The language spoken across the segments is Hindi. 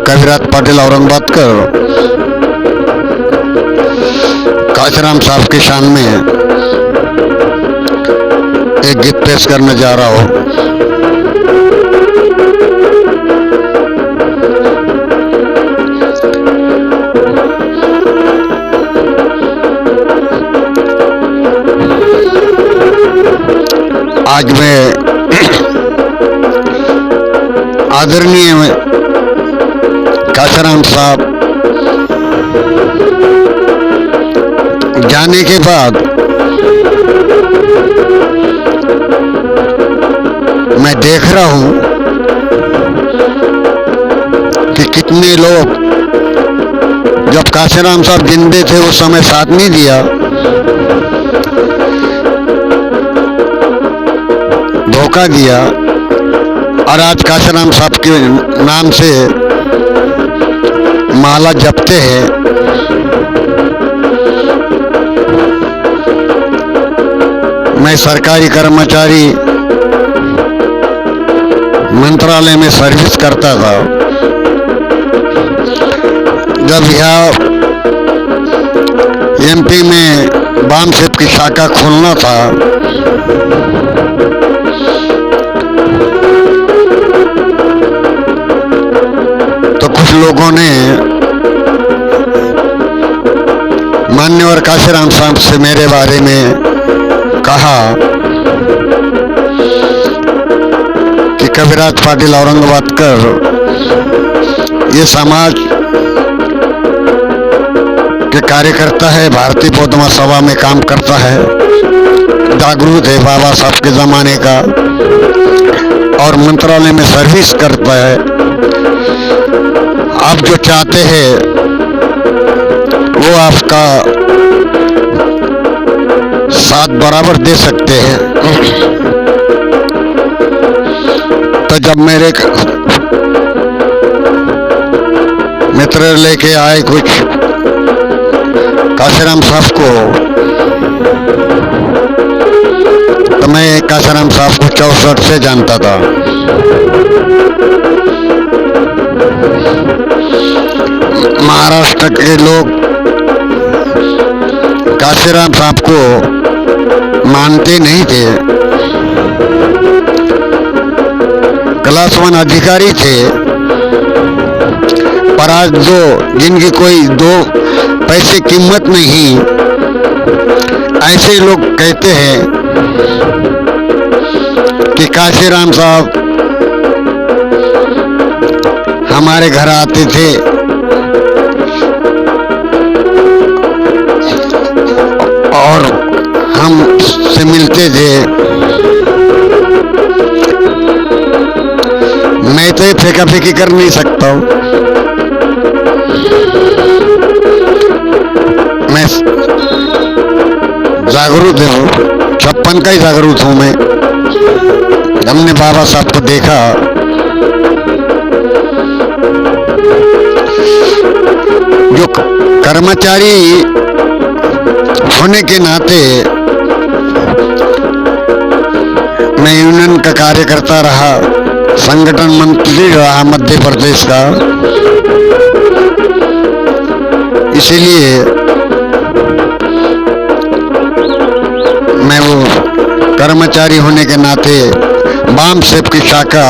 कविराज पाटिल औरंगाबादकर काशीराम साहब की शान में एक गीत पेश करने जा रहा हूँ। आज मैं आदरणीय काशीराम साहब जाने के बाद मैं देख रहा हूं कि कितने लोग जब काशीराम साहब जिंदे थे उस समय साथ नहीं दिया, धोखा दिया, और आज काशीराम साहब के नाम से माला जपते हैं। मैं सरकारी कर्मचारी मंत्रालय में सर्विस करता था। जब यहाँ एमपी में बामसेप की शाखा खोलना था तो कुछ लोगों ने मान्यवर काशीराम साहब से मेरे बारे में कहा कि कविराज पाटिल औरंगाबादकर ये समाज के कार्यकर्ता है, भारतीय बौद्ध महासभा में काम करता है, जागरूक है बाबा साहब के जमाने का, और मंत्रालय में सर्विस करता है। आप जो चाहते हैं वो आपका साथ बराबर दे सकते हैं। तो जब मेरे मित्र लेके आए कुछ काशीराम साहब को, तो मैं काशीराम साहब को 64 से जानता था। महाराष्ट्र के लोग काशीराम साहब को मानते नहीं थे, क्लास 1 अधिकारी थे, पर आज जो जिनकी कोई 2 पैसे कीमत नहीं, ऐसे लोग कहते हैं कि काशीराम साहब हमारे घर आते थे और हम से मिलते थे। मैं तो ये फेंका फेंकी कर नहीं सकता हूँ। मैं जागरूक हूँ, 56 का ही जागरूक हूँ मैं। हमने बाबा साहब को देखा, जो कर्मचारी होने के नाते मैं यूनियन का कार्यकर्ता रहा, संगठन मंत्री रहा मध्य प्रदेश का, इसीलिए मैं वो कर्मचारी होने के नाते बामसेप की शाखा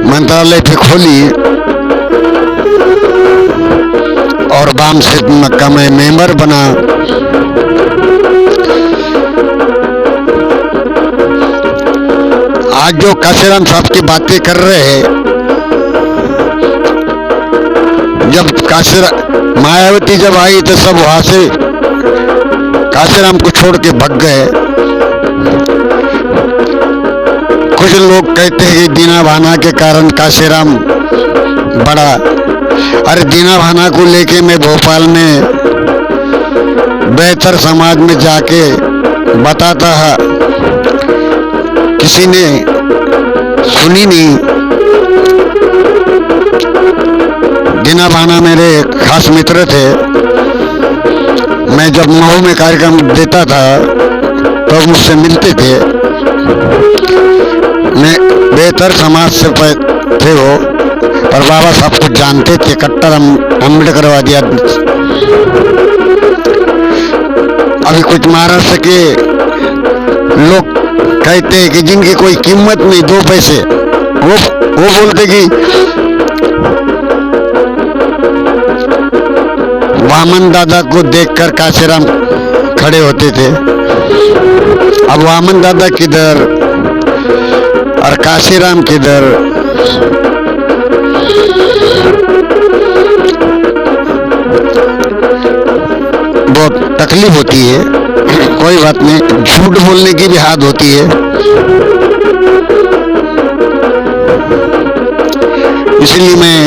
मंत्रालय पे खोली और बामसेप का मैं मेंबर बना। आज जो काशीराम साहब की बातें कर रहे हैं, जब मायावती जब आई तो सब वहां से काशीराम को छोड़ के भाग गए। कुछ लोग कहते हैं कि दीना भाना के कारण काशीराम बड़ा। अरे दीना भाना को लेके मैं भोपाल में बेहतर समाज में जाके बताता है, किसी ने सुनी नहीं। दीना भाना मेरे खास मित्र थे। मैं जब मऊ में कार्यक्रम देता था तो मुझसे मिलते थे। मैं बेहतर समाज से थे वो, पर बाबा साहब कुछ जानते थे, कट्टर अम्बेडकरवादी अभी कुछ महाराष्ट्र के लोग कहते हैं कि जिनकी कोई कीमत नहीं, 2 पैसे, वो बोलते कि वामन दादा को देखकर काशीराम खड़े होते थे। अब वामन दादा किधर और काशीराम किधर, बहुत तकलीफ होती है। कोई बात नहीं, झूठ बोलने की भी हाद होती है। इसलिए मैं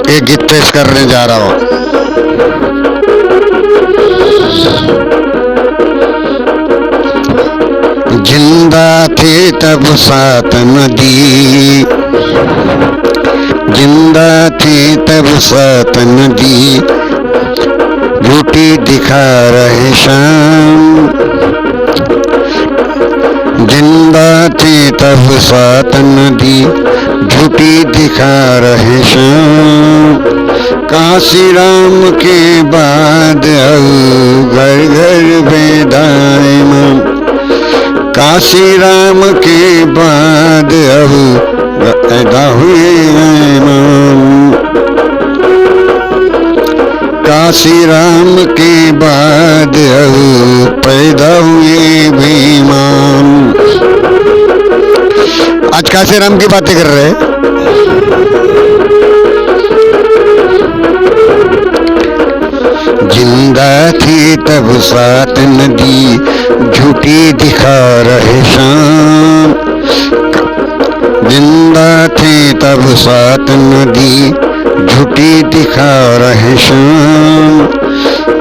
एक गीत पेश करने जा रहा हूं। जिंदा थे तब सात नदी, जिंदा थी तब सात नदी, झूठी दिखा रहे शाम। जिंदा थी तब सात नदी, झूठी दिखा रहे शाम। काशी राम के बाद घर घर बेदाए माम। काशी राम के बाद पैदा हुए इमाम। काशी राम के बाद पैदा हुए इमाम। आज काशी राम की बातें कर रहे हैं। जिंदा थी तब सात नदी, झूठी दिखा रहे शाम। जिंदा थी तब सात नदी, झूठी दिखा रहे शाम।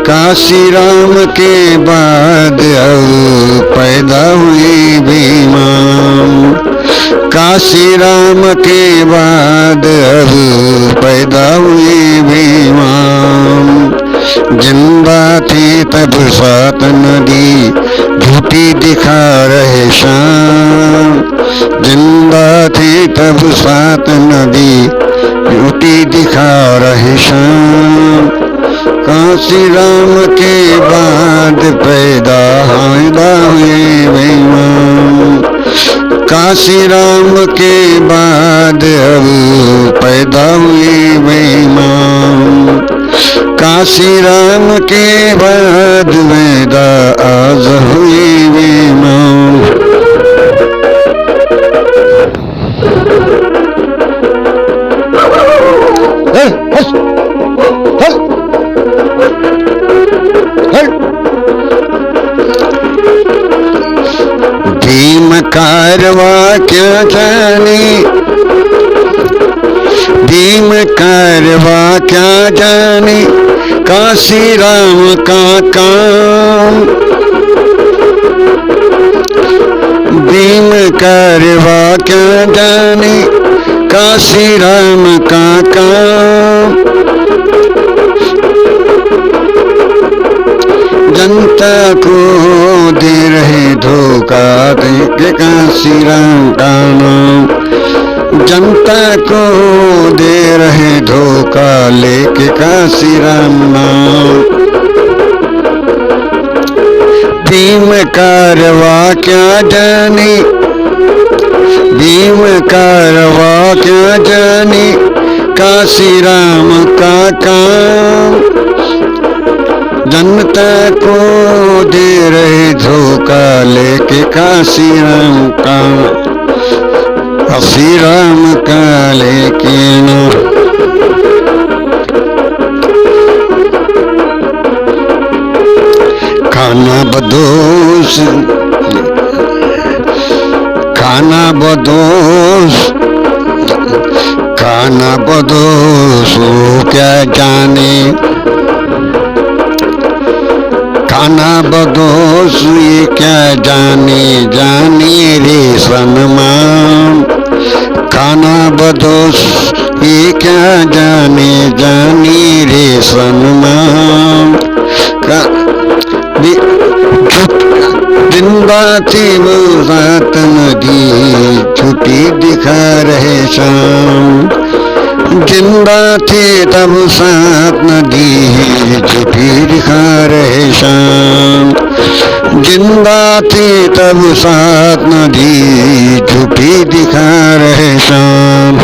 काशी राम के बाद पैदा हुए इमाम। काशी राम के बाद पैदा हुए इमाम। जिंदा थी तब सात नदी, झूठी दिखा रहे शाम। जिंदा थी तब सात नदी, झूठी दिखा रहे शाम। काशी राम के बाद पैदा हुए इमाम। काशी राम के बाद पैदा हुए इमाम। काशी राम के बाद पैदा आज हुए इमाम। भीम कारवा क्या जाने, भीम कारवा क्या जाने, काशी राम का काम। भीम कारवा क्या जाने, काशी राम का काम। जनता को दे रहे धोखा, दे काशी राम का नाम। जनता को दे रहे धोखा, लेके काशी राम नाम। भीम कारवा क्या जाने, भीम कारवा क्या जाने, काशी राम का काम। जनता को दे रहे धोखा, लेके काशी राम का, काशी राम का लेके ना। खाना बदोश, खाना बदोश, खाना बदोश क्या जाने। खाना बदोश ये क्या जाने, जाने रे सनमान। खाना बदोश ये क्या जाने, जाने रे सनमान। जिंदा जिंदा थे वो साथ नदी छुट्टी दिखा रहे शाम। जिंदा थे तब साथ नदी छुट्टी दिखा रहे शाम। जिंदा थे तब साथ नदी छुट्टी दिखा रहे शाम।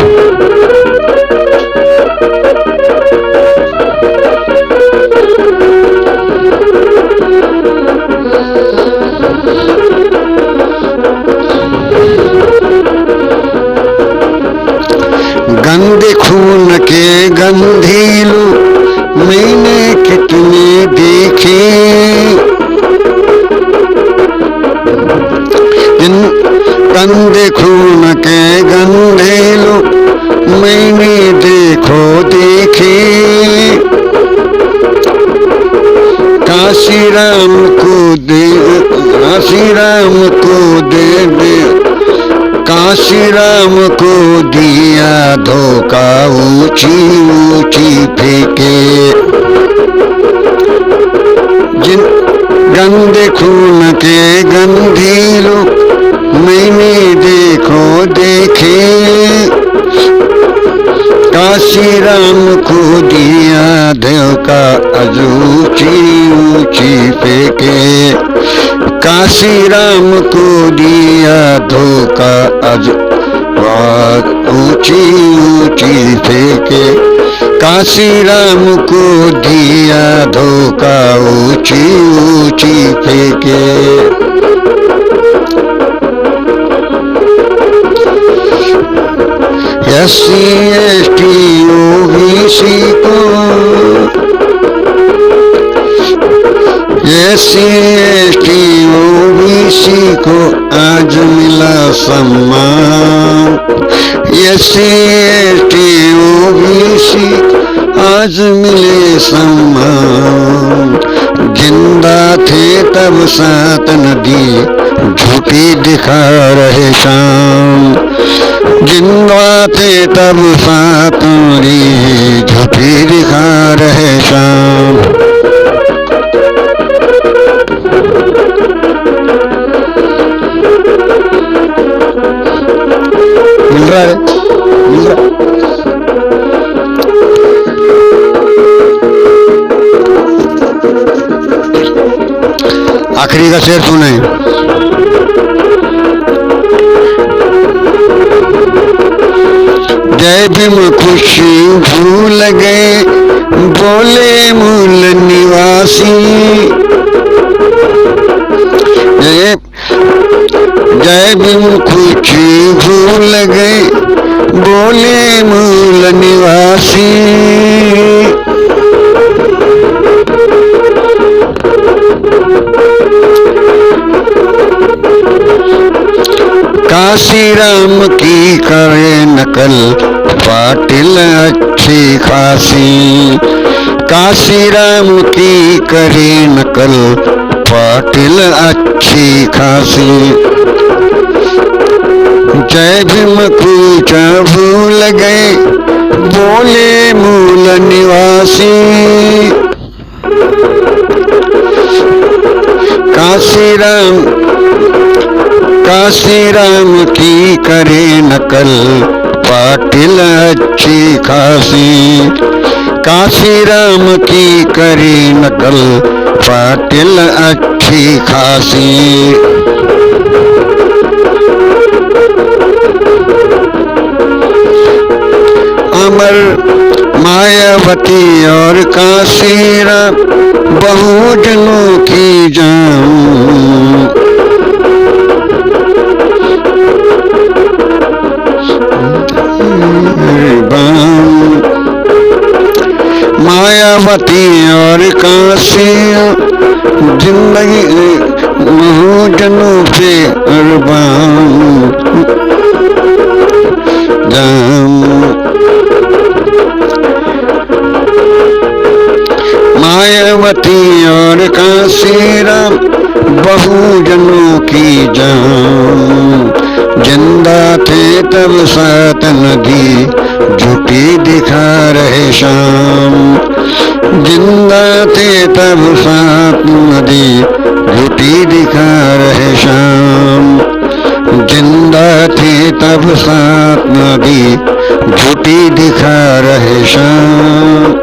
गंदे खून के गंधीलू मैंने कितने देखे। गंदे खून के गंधीलू मैंने देखो देखे। काशी राम को दे, काशी राम को दे दे, काशी राम को दिया धोखा ऊंची ऊंची फेंके। जिन गंदे खून के गंधीलू मैंने देखो देखे। काशी राम को दिया धोखा आज ऊंची ऊंची फेंके। काशी राम को दिया धोखा आज ऊंची ऊंची फेंके। काशी राम को दिया धोखा ऊंची ऊंची फेंके। SC ST OBC को, SC ST OBC को आज मिला सम्मान। SC ST OBC आज मिले सम्मान। जिंदा थे तब साथ नदी झूठी दिखा रहे शाम। जिंदा थे तब साथ नदी झूठी दिखा रहे शाम। मिल रहा है, मिल रहा है। आखिरी का शेर सुने। जय भीम खुशी भूल गए बोले मूल निवासी। जय भीम खुशी भूल गए बोले मूल निवासी। काशी राम की करे नकल पाटिल अच्छी खासी। काशी राम की करे नकल पाटिल अच्छी खासी। जय भीम कूचा भूल गए बोले मूल निवासी। काशी राम की करे नकल पाटिल अच्छी खासी। काशी राम की करे नकल पाटिल अच्छी खासी। अमर मायावती और काशी राम बहुजनों की जान। मायावती और काशी जिंदगी बहुजनों पे अरबान जान। मायावती और काशी राम बहुजनों की जान। जिंदा थे तब सात नदी झूठी दिखा रहे शाम। जिंदा थे तब सात नदी झूठी दिखा रहे शाम। जिंदा थे तब सात नदी झूठी दिखा रहे शाम।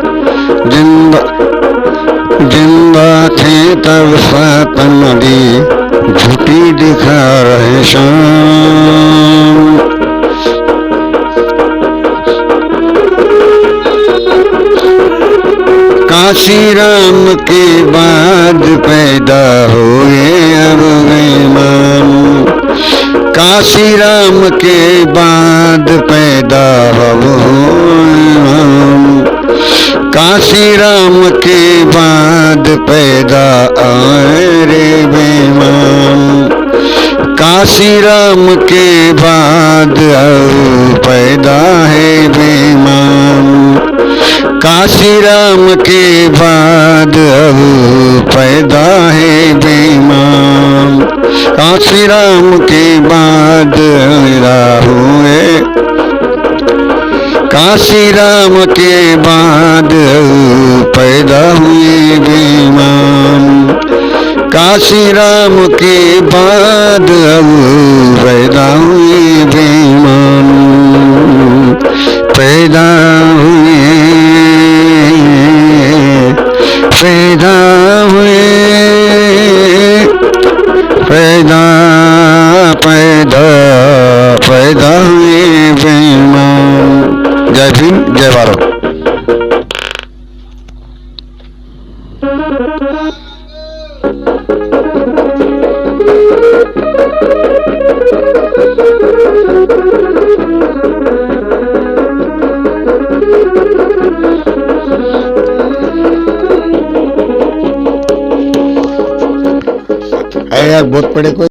जिंदा थे तब सात नदी झूठी दिखा रहे शाम। काशी राम के बाद पैदा हुए अब बेईमान। काशी राम के बाद पैदा हुए। काशी राम के बाद पैदा आए रे बेईमान। काशी राम के बाद अब पैदा है बेईमान। काशी राम के बाद अब पैदा है बेईमान। काशी राम के बाद पैदा हुए। काशी राम के बाद पैदा हुए बेईमान। काशी राम के बाद अब पैदा हुए बेईमान। पैदा हुए, पैदा हुए, पैदा पैदा पैदा हुए बेईमान। जय भीम, जय भारत। यार बहुत पड़े कोई